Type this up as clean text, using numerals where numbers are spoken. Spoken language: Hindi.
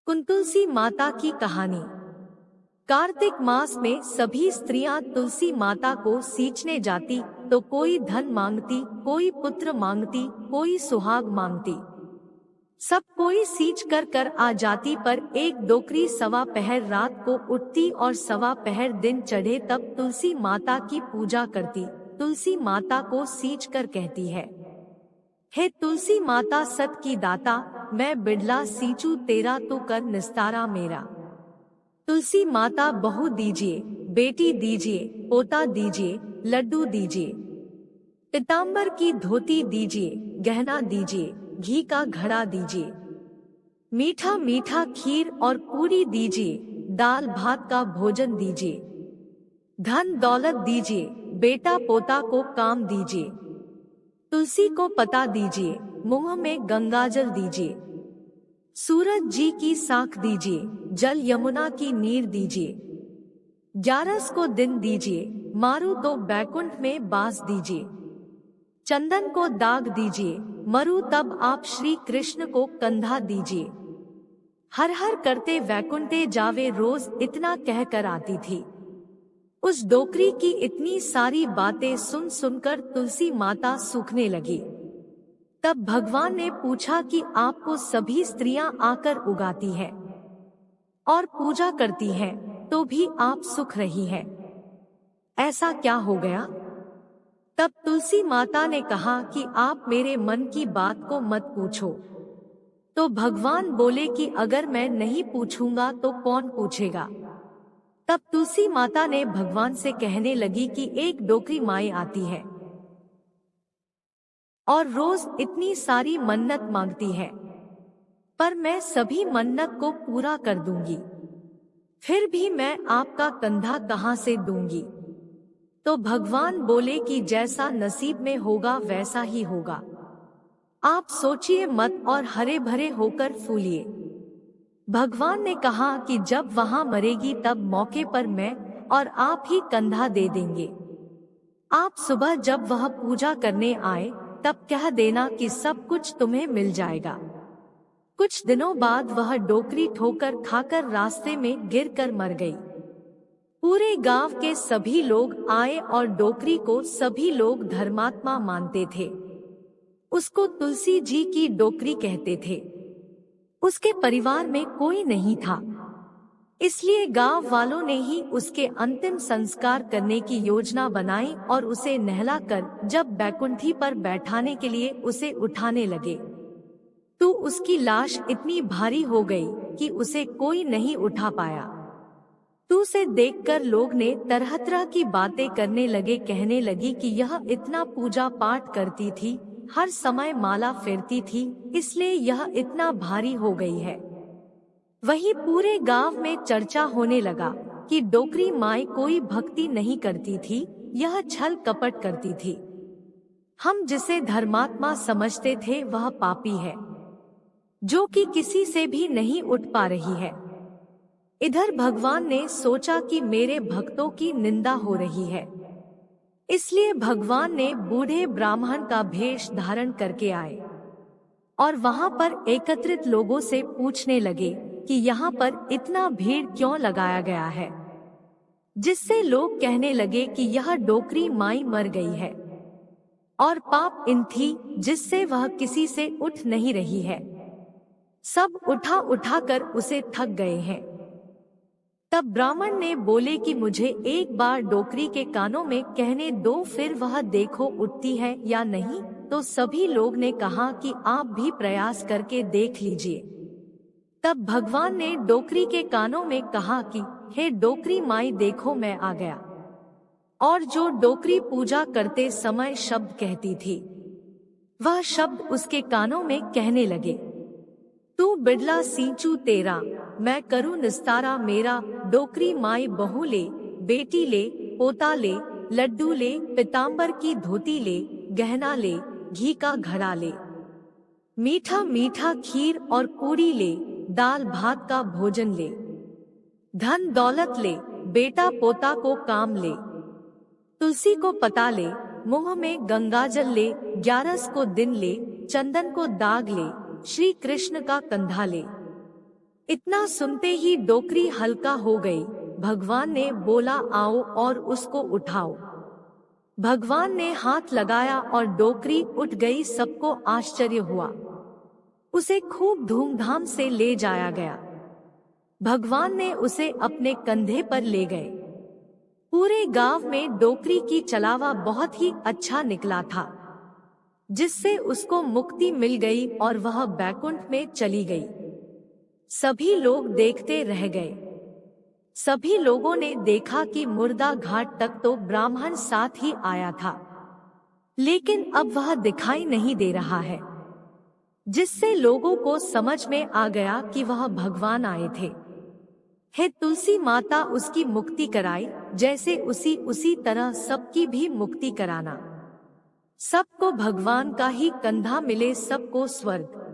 कुंतुलसी माता की कहानी। कार्तिक मास में सभी स्त्रियां तुलसी माता को सींचने जाती तो कोई धन मांगती, कोई पुत्र मांगती, कोई सुहाग मांगती। सब कोई सींच कर आ जाती, पर एक डोकरी सवा पहर रात को उठती और सवा पहर दिन चढ़े तब तुलसी माता की पूजा करती। तुलसी माता को सींच कर कहती है, हे तुलसी माता सत की दाता, मैं बिड़ला सींचू तेरा तू कर निस्तारा मेरा। तुलसी माता बहू दीजिए, बेटी दीजिए, पोता दीजिए, लड्डू दीजिए, पीताम्बर की धोती दीजिए, गहना दीजिए, घी का घड़ा दीजिए, मीठा मीठा खीर और पूरी दीजिए, दाल भात का भोजन दीजिए, धन दौलत दीजिए, बेटा पोता को काम दीजिए, तुलसी को पता दीजिए, मुंह में गंगाजल दीजिए, सूरज जी की साख दीजिए, जल यमुना की नीर दीजिए, 11 को दिन दीजिए, मारू तो बैकुंठ में बास दीजिए, चंदन को दाग दीजिए, मरू तब आप श्री कृष्ण को कंधा दीजिए। हर हर करते वैकुंठे जावे रोज इतना कह कर आती थी। उस डोकरी की इतनी सारी बातें सुन सुनकर तुलसी माता सूखने लगी। तब भगवान ने पूछा कि आपको सभी स्त्रियां आकर उगाती है और पूजा करती हैं, तो भी आप सुख रही हैं, ऐसा क्या हो गया? तब तुलसी माता ने कहा कि आप मेरे मन की बात को मत पूछो। तो भगवान बोले कि अगर मैं नहीं पूछूंगा तो कौन पूछेगा? तब तुलसी माता ने भगवान से कहने लगी कि एक डोकरी माई आती है और रोज इतनी सारी मन्नत मांगती है, पर मैं सभी मन्नत को पूरा कर दूंगी, फिर भी मैं आपका कंधा कहां से दूंगी? तो भगवान बोले कि जैसा नसीब में होगा वैसा ही होगा, आप सोचिए मत और हरे भरे होकर फूलिए। भगवान ने कहा कि जब वहां मरेगी तब मौके पर मैं और आप ही कंधा दे देंगे। आप सुबह जब वह पूजा करने आए तब कह देना कि सब कुछ तुम्हें मिल जाएगा। कुछ दिनों बाद वह डोकरी ठोकर खाकर रास्ते में गिरकर मर गई। पूरे गांव के सभी लोग आए और डोकरी को सभी लोग धर्मात्मा मानते थे। उसको तुलसी जी की डोकरी कहते थे। उसके परिवार में कोई नहीं था, इसलिए गांव वालों ने ही उसके अंतिम संस्कार करने की योजना बनाई और उसे नहलाकर जब बैकुंठी पर बैठाने के लिए उसे उठाने लगे तो उसकी लाश इतनी भारी हो गई कि उसे कोई नहीं उठा पाया। तो उसे देखकर लोग ने तरह तरह की बातें करने लगे। कहने लगी कि यह इतना पूजा पाठ करती थी, हर समय माला फेरती थी, इसलिए यह इतना भारी हो गई है। वहीं पूरे गांव में चर्चा होने लगा कि डोकरी माई कोई भक्ति नहीं करती थी, यह छल कपट करती थी। हम जिसे धर्मात्मा समझते थे वह पापी है, जो कि किसी से भी नहीं उठ पा रही है। इधर भगवान ने सोचा कि मेरे भक्तों की निंदा हो रही है, इसलिए भगवान ने बूढ़े ब्राह्मण का भेष धारण करके आए और वहां पर एकत्रित लोगों से पूछने लगे कि यहाँ पर इतना भीड़ क्यों लगाया गया है, जिससे लोग कहने लगे कि यह डोकरी माई मर गई है और पाप इन थी जिससे वह किसी से उठ नहीं रही है। सब उठा उठा कर उसे थक गए हैं। तब ब्राह्मण ने बोले कि मुझे एक बार डोकरी के कानों में कहने दो, फिर वह देखो उठती है या नहीं। तो सभी लोग ने कहा कि आप भी प्रयास करके देख लीजिए। तब भगवान ने डोकरी के कानों में कहा कि हे डोकरी माई देखो मैं आ गया। और जो डोकरी पूजा करते समय शब्द कहती थी वह शब्द उसके कानों में कहने लगे, तू बिड़ला सींचू तेरा, मैं करूँ निस्तारा मेरा। डोकरी माई बहू ले, बेटी ले, पोता ले, लड्डू ले, पीताम्बर की धोती ले, गहना ले, घी का घड़ा ले, मीठा मीठा खीर और पूरी ले, दाल भात का भोजन ले, धन दौलत ले, बेटा पोता को काम ले, तुलसी को पता ले, मुंह में गंगाजल ले, 11 को दिन ले, चंदन को दाग ले, श्री कृष्ण का कंधा ले। इतना सुनते ही डोकरी हल्का हो गई। भगवान ने बोला आओ और उसको उठाओ। भगवान ने हाथ लगाया और डोकरी उठ गई। सबको आश्चर्य हुआ। उसे खूब धूमधाम से ले जाया गया। भगवान ने उसे अपने कंधे पर ले गए। पूरे गांव में डोकरी की चलावा बहुत ही अच्छा निकला था, जिससे उसको मुक्ति मिल गई और वह बैकुंठ में चली गई। सभी लोग देखते रह गए। सभी लोगों ने देखा कि मुर्दा घाट तक तो ब्राह्मण साथ ही आया था, लेकिन अब वह दिखाई नहीं दे रहा है, जिससे लोगों को समझ में आ गया कि वह भगवान आए थे। हे तुलसी माता, उसकी मुक्ति कराई, जैसे उसी तरह सबकी भी मुक्ति कराना। सबको भगवान का ही कंधा मिले, सबको स्वर्ग।